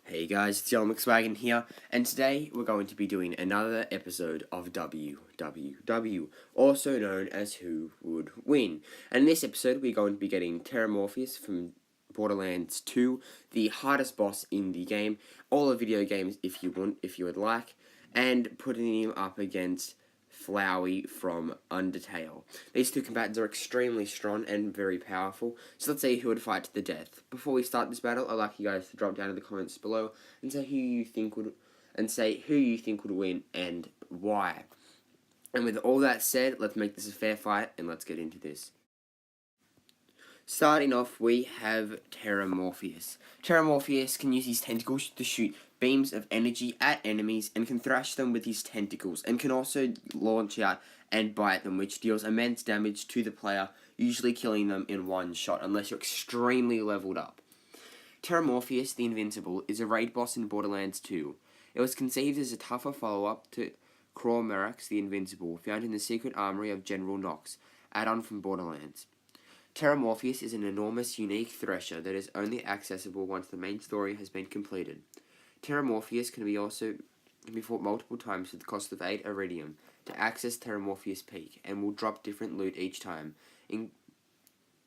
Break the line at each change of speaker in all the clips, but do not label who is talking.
Hey guys, it's Wagon here, and today we're going to be doing another episode of WWW, also known as Who Would Win. And in this episode, we're going to be getting Terramorphous from Borderlands 2, the hardest boss in the game, all the video games if you would like, and putting him up against Flowey from Undertale. These two combatants are extremely strong and very powerful, so let's see who would fight to the death. Before we start this battle, I'd like you guys to drop down in the comments below and say who you think would win and why. And with all that said, let's make this a fair fight and let's get into this. Starting off, we have Terramorphous. Terramorphous can use his tentacles to shoot beams of energy at enemies and can thrash them with his tentacles, and can also launch out and bite them, which deals immense damage to the player, usually killing them in one shot, unless you're extremely leveled up. Terramorphous, the Invincible, is a raid boss in Borderlands 2. It was conceived as a tougher follow-up to Cromerax, the Invincible, found in the secret armory of General Knox, add-on from Borderlands. Terramorphous is an enormous, unique thresher that is only accessible once the main story has been completed. Terramorphous can be fought multiple times for the cost of 8 iridium to access Terramorphous Peak, and will drop different loot each time,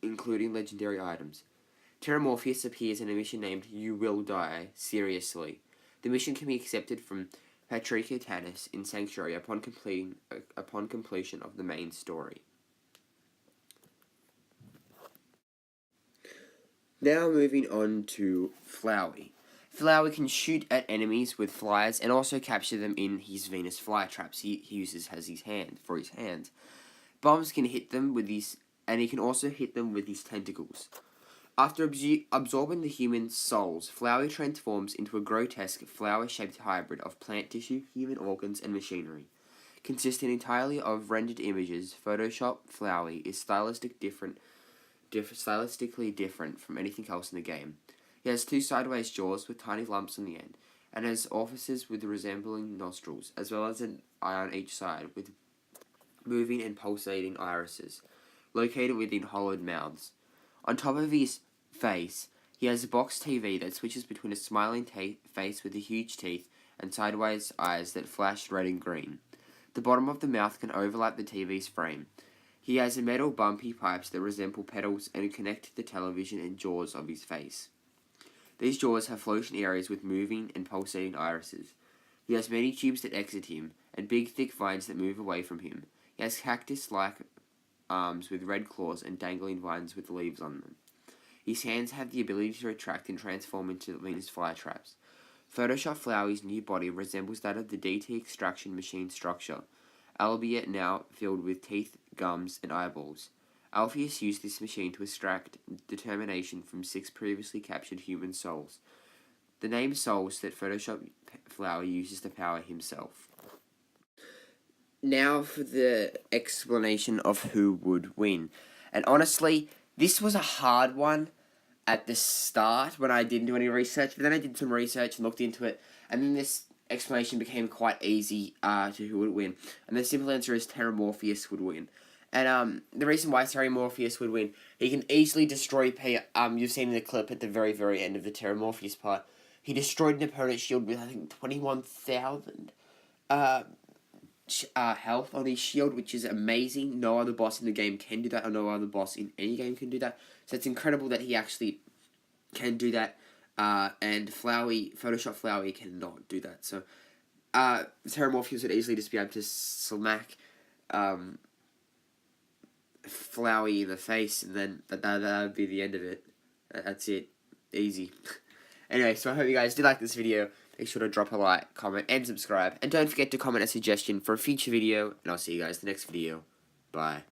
including legendary items. Terramorphous appears in a mission named You Will Die, Seriously. The mission can be accepted from Patricia Tanis in Sanctuary upon completion of the main story. Now moving on to Flowey. Flowey can shoot at enemies with flyers and also capture them in his Venus flytraps he uses as his hands. Bombs can hit them with his, and he can also hit them with his tentacles. After absorbing the human souls, Flowey transforms into a grotesque flower-shaped hybrid of plant tissue, human organs, and machinery. Consisting entirely of rendered images, Photoshop Flowey is stylistically different from anything else in the game. He has 2 sideways jaws with tiny lumps on the end, and has orifices with resembling nostrils, as well as an eye on each side with moving and pulsating irises, located within hollowed mouths. On top of his face, he has a box TV that switches between a smiling face with the huge teeth and sideways eyes that flash red and green. The bottom of the mouth can overlap the TV's frame. He has metal bumpy pipes that resemble petals and connect to the television and jaws of his face. These jaws have floating areas with moving and pulsating irises. He has many tubes that exit him, and big thick vines that move away from him. He has cactus-like arms with red claws and dangling vines with leaves on them. His hands have the ability to retract and transform into Venus flytraps. Photoshop Flowey's new body resembles that of the DT extraction machine structure, albeit now filled with teeth, gums, and eyeballs. Alpheus used this machine to extract determination from 6 previously captured human souls. The name souls that Photoshop Flowey uses to power himself. Now for the explanation of who would win. And honestly, this was a hard one at the start when I didn't do any research, but then I did some research and looked into it, and then this explanation became quite easy to who would win. And the simple answer is Terramorphous would win. And the reason why Terramorphous would win, he can easily destroy you've seen in the clip at the very, very end of the Terramorphous part, he destroyed an opponent's shield with, I think, 21,000 health on his shield, which is amazing. No other boss in the game can do that, or no other boss in any game can do that. So it's incredible that he actually can do that. And Photoshop Flowey cannot do that. So Terramorphous would easily just be able to smack Flowey in the face, and then that would be the end of it. That's it. Easy. Anyway, so I hope you guys did like this video. Make sure to drop a like, comment, and subscribe. And don't forget to comment a suggestion for a future video, and I'll see you guys in the next video. Bye.